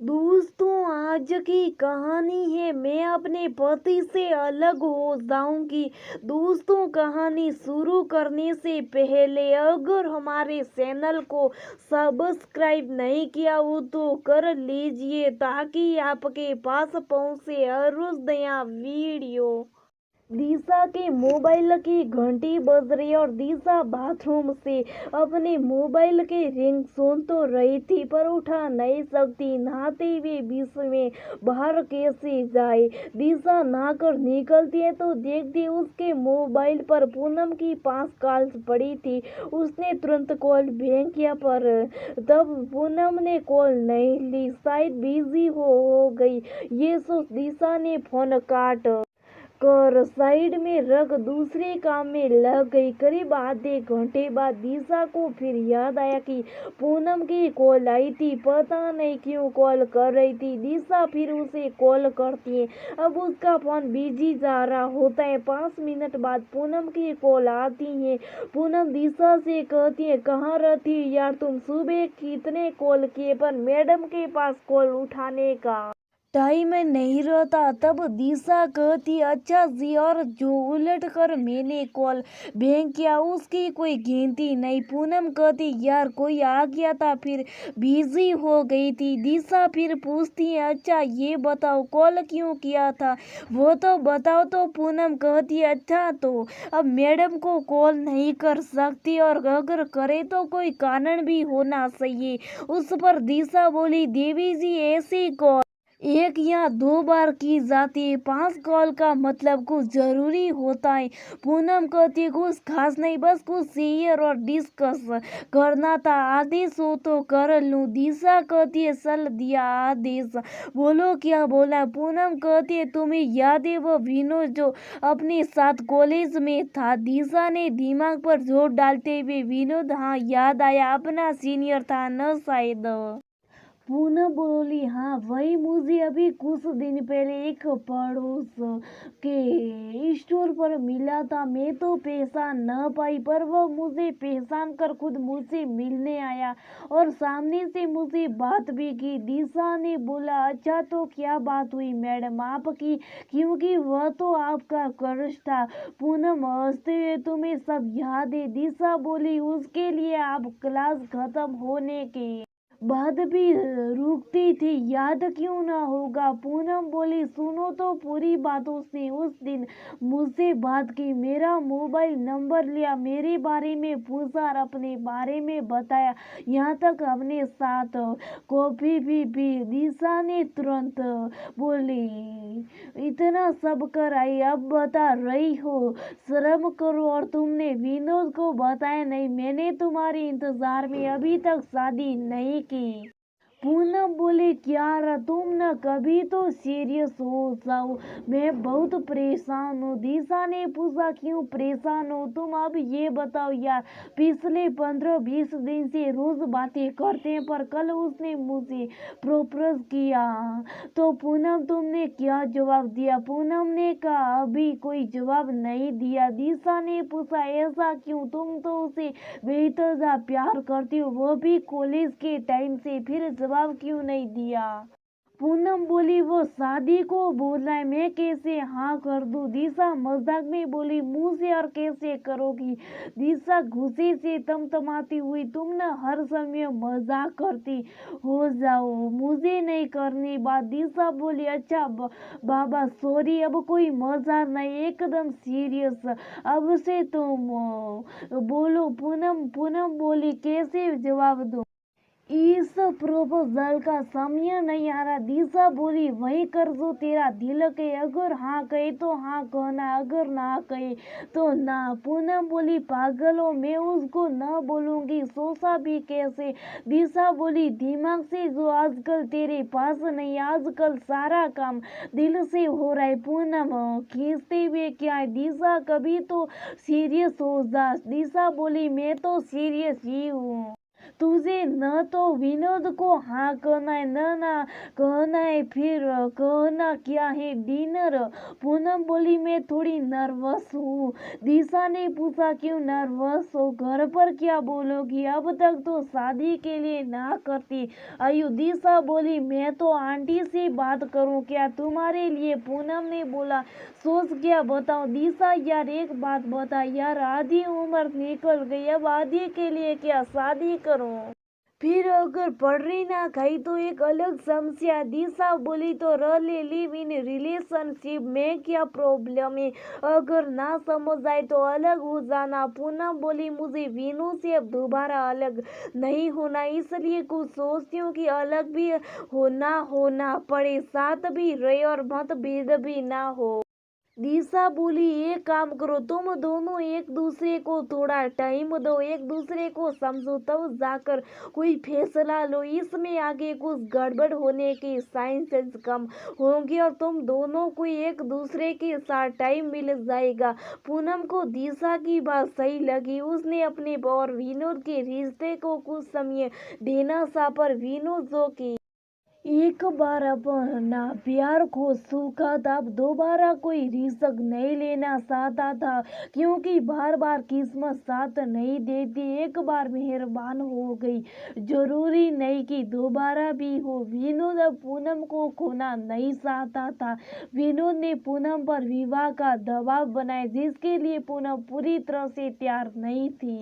दोस्तों, आज की कहानी है मैं अपने पति से अलग हो जाऊंगी। दोस्तों, कहानी शुरू करने से पहले अगर हमारे चैनल को सब्सक्राइब नहीं किया हो तो कर लीजिए ताकि आपके पास पहुंचे हर रोज नया वीडियो। दिशा के मोबाइल की घंटी बज रही और दिशा बाथरूम से अपने मोबाइल के रिंग सुन तो रही थी पर उठा नहीं सकती। नहाते हुए बीच में बाहर कैसे जाए। दिशा नहाकर निकलती है तो देखती उसके मोबाइल पर पूनम की 5 कॉल्स पड़ी थी। उसने तुरंत कॉल बैंक किया पर तब पूनम ने कॉल नहीं ली, शायद बिजी हो गई। ये सोच दिशा ने फोन काट कर साइड में रख दूसरे काम में लग गई। करीब आधे घंटे बाद दिशा को फिर याद आया कि पूनम की कॉल आई थी। पता नहीं क्यों कॉल कर रही थी। दिशा फिर उसे कॉल करती है। अब उसका फोन बिजी जा रहा होता है। 5 मिनट बाद पूनम की कॉल आती है। पूनम दिशा से कहती है, कहाँ रहती यार तुम? सुबह कितने कॉल किए पर मैडम के पास कॉल उठाने का टाइम नहीं रहता। तब दिशा कहती, अच्छा जी, और जो उलट कर मैंने कॉल बैंक किया उसकी कोई गिनती नहीं। पूनम कहती, यार कोई आ गया था फिर बिजी हो गई थी। दिशा फिर पूछती है, अच्छा ये बताओ कॉल क्यों किया था, वो तो बताओ। तो पूनम कहती, अच्छा तो अब मैडम को कॉल नहीं कर सकती और अगर करे तो कोई कारण भी होना चाहिए। उस पर दिशा बोली, देवी जी ऐसी कॉल एक या 2 बार की जाती है, 5 कॉल का मतलब कुछ जरूरी होता है। पूनम कहती, कुछ खास नहीं, बस कुछ शेयर और डिस्कस करना था। आदेश हो तो कर लूं। दिशा कहती है, चल दिया आदेश, बोलो क्या बोला। पूनम कहती है, तुम्हें याद है वो विनोद जो अपने साथ कॉलेज में था? दिशा ने दिमाग पर जोर डालते हुए, विनोद, हाँ याद आया, अपना सीनियर था न शायद। पूनम बोली, हाँ वही, मुझे अभी कुछ दिन पहले एक पड़ोस के स्टोर पर मिला था। मैं तो पहचान न पाई पर वो मुझे पहचान कर खुद मुझसे मिलने आया और सामने से मुझे बात भी की। दिशा ने बोला, अच्छा तो क्या बात हुई मैडम आपकी, क्योंकि वह तो आपका क्रश था। पूनम हंसते हुए, तुम्हें सब याद है? दिशा बोली, उसके लिए आप क्लास खत्म होने के बाद भी रुकती थी, याद क्यों ना होगा। पूनम बोली, सुनो तो पूरी बात। उसने उस दिन मुझसे बात की, मेरा मोबाइल नंबर लिया, मेरे बारे में पूछा और अपने बारे में बताया, यहाँ तक अपने साथ कॉफी भी पी। दिशा ने तुरंत बोली, इतना सब कर आई, अब बता रही हो? शर्म करो। और तुमने विनोद को बताया नहीं? मैंने तुम्हारे इंतजार में अभी तक शादी नहीं की। पूनम बोले, क्या रहा तुम न कभी तो सीरियस हो जाओ, मैं बहुत परेशान हूँ। दिशा ने पूछा, क्यों परेशान हो तुम? अब ये बताओ यार, पिछले 15-20 दिन से रोज बातें करते हैं पर कल उसने मुझे प्रपोज किया तो पूनम तुमने क्या जवाब दिया? पूनम ने कहा, अभी कोई जवाब नहीं दिया। दिशा ने पूछा, ऐसा क्यों? तुम तो उसे बेतजा प्यार करती हो, वो भी कॉलेज के टाइम से, फिर जवाब क्यों नहीं दिया? पूनम बोली, वो शादी को बोल रहा है, मैं कैसे हाँ कर दूं? दिशा मजाक में बोली, मुंह से और कैसे करोगी? दिशा गुस्से से तमतमाती हुई, तुम न हर समय मजाक करती हो, जाओ मुझे नहीं करनी बात। दिशा बोली, अच्छा बाबा सॉरी, अब कोई मजाक नहीं, एकदम सीरियस, अब से तुम बोलो। पूनम बोली, कैसे जवाब दूं? इस प्रपोजल का समय नहीं आ रहा। दिशा बोली, वही कर जो तेरा दिल कहे, अगर हाँ कहे तो हाँ कहना, अगर ना कहे तो ना। पूनम बोली, पागल हो, मैं उसको न बोलूंगी, सोचा भी कैसे? दिशा बोली, दिमाग से जो आजकल तेरे पास नहीं, आजकल सारा काम दिल से हो रहा है। पूनम खींचते हुए, क्या है दिशा, कभी तो सीरियस हो जा। दिशा बोली, मैं तो सीरियस ही हूँ। तुझे न तो विनोद को हाँ कहना है, न ना कहना है, फिर कहना क्या है डिनर। पूनम बोली मैं थोड़ी नर्वस हूँ। दिशा ने पूछा क्यों नर्वस हो, घर पर क्या बोलोगी, अब तक तो शादी के लिए ना करती। आयु दिशा बोली मैं तो आंटी से बात करूँ क्या तुम्हारे लिए। पूनम ने बोला सोच क्या बताऊं। दिशा यार एक बात बता यार, आधी उम्र निकल गई, अब आधी के लिए क्या शादी करूं। फिर अगर पढ़ी ना खाई तो एक अलग समस्या। दिशा बोली तो रह ले, लिव इन रिलेशनशिप में क्या प्रॉब्लम है, अगर ना समझ आए तो अलग हो जाना। पूनम बोली मुझे वीनू से अब दोबारा अलग नहीं होना, इसलिए कुछ सोचती हूँ कि अलग भी होना पड़े, साथ भी रहे और मतभेद भी ना हो। दिशा बोली एक काम करो, तुम दोनों एक दूसरे को थोड़ा टाइम दो, एक दूसरे को समझो, तब जाकर कोई फैसला लो। इसमें आगे कुछ गड़बड़ होने के चांसेस कम होंगे और तुम दोनों को एक दूसरे के साथ टाइम मिल जाएगा। पूनम को दिशा की बात सही लगी। उसने अपने और विनोद के रिश्ते को कुछ समय देना सा, पर विनोद जो की एक बार अपना प्यार खो चुका था, अब दोबारा कोई रिस्क नहीं लेना चाहता था, क्योंकि बार बार किस्मत साथ नहीं देती। एक बार मेहरबान हो गई, जरूरी नहीं कि दोबारा भी हो। विनोद अब पूनम को खोना नहीं चाहता था। विनोद ने पूनम पर विवाह का दबाव बनाया, जिसके लिए पूनम पूरी तरह से तैयार नहीं थी।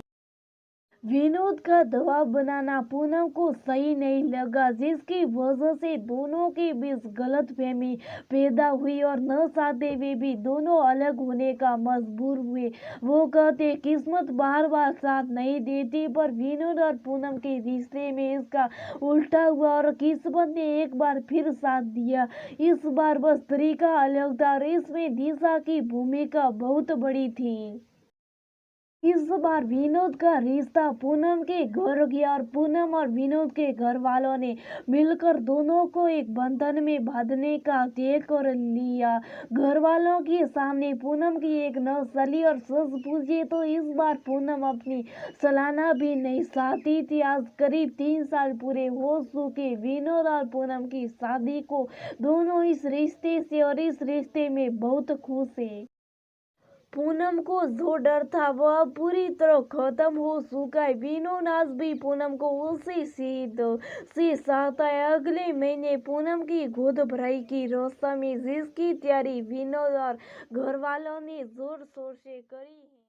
विनोद का दबाव बनाना पूनम को सही नहीं लगा, जिसकी वजह से दोनों के बीच गलतफहमी पैदा हुई और न चाहते हुए भी दोनों अलग होने का मजबूर हुए। वो कहते किस्मत बार बार साथ नहीं देती, पर विनोद और पूनम के रिश्ते में इसका उल्टा हुआ और किस्मत ने एक बार फिर साथ दिया। इस बार बस तरीका अलग था और इसमें दिशा की भूमिका बहुत बड़ी थी। इस बार विनोद का रिश्ता पूनम के घर गया और पूनम और विनोद के घर वालों ने मिलकर दोनों को एक बंधन में बांधने का तय कर लिया। घर वालों के सामने पूनम की एक न चली और सच पूछे तो इस बार पूनम अपनी सलाना भी नहीं चाहती थी। आज करीब 3 साल पूरे हो चुके विनोद और पूनम की शादी को। दोनों इस रिश्ते से और इस रिश्ते में बहुत खुश है। पूनम को जो डर था वह पूरी तरह खत्म हो चुका है। विनोद आज भी पूनम को उसी सीध से चाहता है। अगले महीने पूनम की गोद भराई की रस्म है, जिसकी तैयारी विनोद और घर वालों ने जोर शोर से करी है।